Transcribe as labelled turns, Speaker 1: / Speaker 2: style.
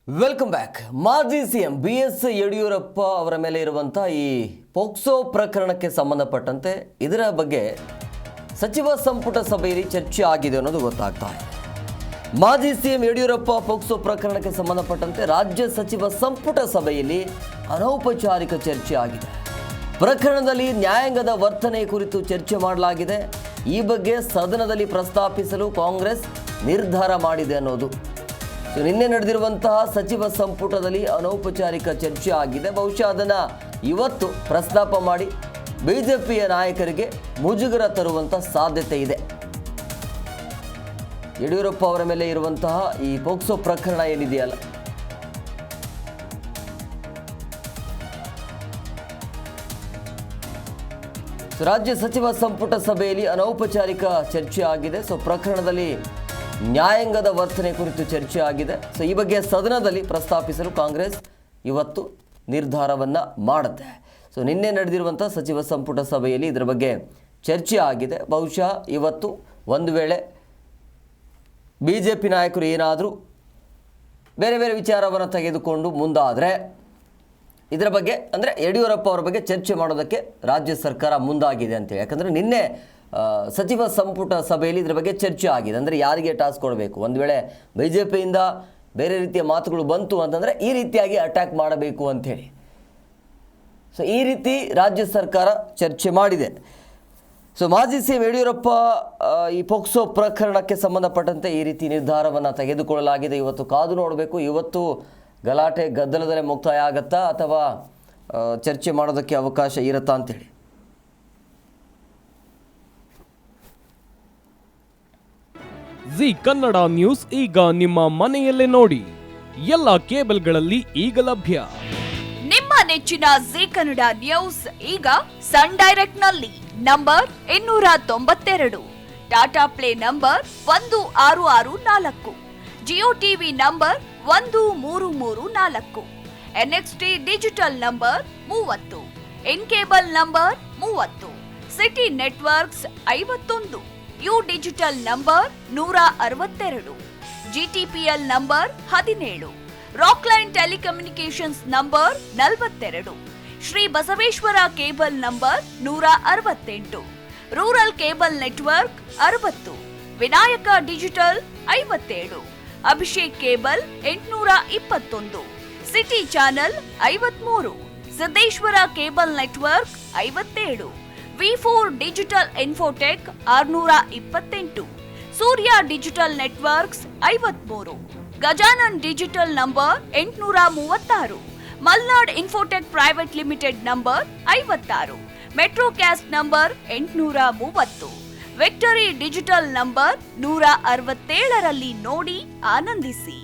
Speaker 1: Welcome back. ಮಾಜಿ CM BS Yediyurappa ಅವರ ಮೇಲೆ ಇರುವಂಥ ಈ ಪೋಕ್ಸೋ ಪ್ರಕರಣಕ್ಕೆ ಸಂಬಂಧಪಟ್ಟಂತೆ ಇದರ ಬಗ್ಗೆ ಸಚಿವ ಸಂಪುಟ ಸಭೆಯಲ್ಲಿ ಚರ್ಚೆ ಆಗಿದೆ ಅನ್ನೋದು ಗೊತ್ತಾಗ್ತಾ ಇದೆ. ಮಾಜಿ ಸಿಎಂ ಯಡಿಯೂರಪ್ಪ ಪೋಕ್ಸೋ ಪ್ರಕರಣಕ್ಕೆ ಸಂಬಂಧಪಟ್ಟಂತೆ ರಾಜ್ಯ ಸಚಿವ ಸಂಪುಟ ಸಭೆಯಲ್ಲಿ ಅನೌಪಚಾರಿಕ ಚರ್ಚೆ ಆಗಿದೆ. ಪ್ರಕರಣದಲ್ಲಿ ನ್ಯಾಯಾಂಗದ ವರ್ತನೆ ಕುರಿತು ಚರ್ಚೆ ಮಾಡಲಾಗಿದೆ. ಈ ಬಗ್ಗೆ ಸದನದಲ್ಲಿ ಪ್ರಸ್ತಾಪಿಸಲು ಕಾಂಗ್ರೆಸ್ ನಿರ್ಧಾರ ಮಾಡಿದೆ ಅನ್ನೋದು. ನಿನ್ನೆ ನಡೆದಿರುವಂತಹ ಸಚಿವ ಸಂಪುಟದಲ್ಲಿ ಅನೌಪಚಾರಿಕ ಚರ್ಚೆ ಆಗಿದೆ. ಬಹುಶಃ ಅದನ್ನು ಇವತ್ತು ಪ್ರಸ್ತಾಪ ಮಾಡಿ ಬಿಜೆಪಿಯ ನಾಯಕರಿಗೆ ಮುಜುಗರ ತರುವಂಥ ಸಾಧ್ಯತೆ ಇದೆ. ಯಡಿಯೂರಪ್ಪ ಅವರ ಮೇಲೆ ಇರುವಂತಹ ಈ ಪೋಕ್ಸೋ ಪ್ರಕರಣ ಏನಿದೆಯಲ್ಲ, ರಾಜ್ಯ ಸಚಿವ ಸಂಪುಟ ಸಭೆಯಲ್ಲಿ ಅನೌಪಚಾರಿಕ ಚರ್ಚೆ ಆಗಿದೆ. ಪ್ರಕರಣದಲ್ಲಿ ನ್ಯಾಯಾಂಗದ ವರ್ತನೆ ಕುರಿತು ಚರ್ಚೆ ಆಗಿದೆ. ಈ ಬಗ್ಗೆ ಸದನದಲ್ಲಿ ಪ್ರಸ್ತಾಪಿಸಲು ಕಾಂಗ್ರೆಸ್ ಇವತ್ತು ನಿರ್ಧಾರವನ್ನು ಮಾಡುತ್ತೆ. ನಿನ್ನೆ ನಡೆದಿರುವಂಥ ಸಚಿವ ಸಂಪುಟ ಸಭೆಯಲ್ಲಿ ಇದರ ಬಗ್ಗೆ ಚರ್ಚೆ ಆಗಿದೆ. ಬಹುಶಃ ಇವತ್ತು ಒಂದು ವೇಳೆ BJP ನಾಯಕರು ಏನಾದರೂ ಬೇರೆ ಬೇರೆ ವಿಚಾರವನ್ನು ತೆಗೆದುಕೊಂಡು ಮುಂದಾದರೆ ಇದರ ಬಗ್ಗೆ ಅಂದರೆ ಯಡಿಯೂರಪ್ಪ ಅವರ ಬಗ್ಗೆ ಚರ್ಚೆ ಮಾಡೋದಕ್ಕೆ ರಾಜ್ಯ ಸರ್ಕಾರ ಮುಂದಾಗಿದೆ ಅಂತೇಳಿ. ಯಾಕಂದರೆ ನಿನ್ನೆ ಸಚಿವ ಸಂಪುಟ ಸಭೆಯಲ್ಲಿ ಇದರ ಬಗ್ಗೆ ಚರ್ಚೆ ಆಗಿದೆ. ಅಂದರೆ ಯಾರಿಗೆ ಟಾಸ್ಕ್ ಕೊಡಬೇಕು, ಒಂದು ವೇಳೆ BJPಯಿಂದ ಬೇರೆ ರೀತಿಯ ಮಾತುಗಳು ಬಂತು ಅಂತಂದರೆ ಈ ರೀತಿಯಾಗಿ ಅಟ್ಯಾಕ್ ಮಾಡಬೇಕು ಅಂಥೇಳಿ. ಈ ರೀತಿ ರಾಜ್ಯ ಸರ್ಕಾರ ಚರ್ಚೆ ಮಾಡಿದೆ. ಮಾಜಿ ಸಿಎಂ ಯಡಿಯೂರಪ್ಪ ಈ ಪೋಕ್ಸೋ ಪ್ರಕರಣಕ್ಕೆ ಸಂಬಂಧಪಟ್ಟಂತೆ ಈ ರೀತಿ ನಿರ್ಧಾರವನ್ನು ತೆಗೆದುಕೊಳ್ಳಲಾಗಿದೆ. ಇವತ್ತು ಕಾದು ನೋಡಬೇಕು. ಇವತ್ತು ಗಲಾಟೆ ಗದ್ದಲದಲ್ಲೇ ಮುಕ್ತಾಯ ಆಗತ್ತಾ ಅಥವಾ ಚರ್ಚೆ ಮಾಡೋದಕ್ಕೆ ಅವಕಾಶ ಇರುತ್ತಾ ಅಂತೇಳಿ.
Speaker 2: ಜಿ ಕನ್ನಡ ನ್ಯೂಸ್ ಈಗ ನಿಮ್ಮ ಮನೆಯಲ್ಲೇ ನೋಡಿ. ಎಲ್ಲ ಕೇಬಲ್ಗಳಲ್ಲಿ ಈಗ ಲಭ್ಯ.
Speaker 3: ನಿಮ್ಮ ನೆಚ್ಚಿನ ಜಿ ಕನ್ನಡ ನ್ಯೂಸ್ ಈಗ ಸನ್ ಡೈರೆಕ್ಟ್ ನಲ್ಲಿ number 292, Tata play number 1664, Jio TV number 1334, NXT digital number 30, in cable number 30, city networks 51, U digital number 162, GTPL number 17, Rockline telecommunications number 42, Shri Basaveshwara cable number 168, rural cable network 60, Vinayaka digital 57, Abhishek cable 821, city channel 53, Siddeshwara cable network 57, V4 digital Infotech 628, Surya digital networks 53, Gajanan digital number 836, Malnad Infotech Private Limited number 56, Metrocast number 830, Victory Digital number 167ರಲ್ಲಿ ನೋಡಿ ಆನಂದಿಸಿ.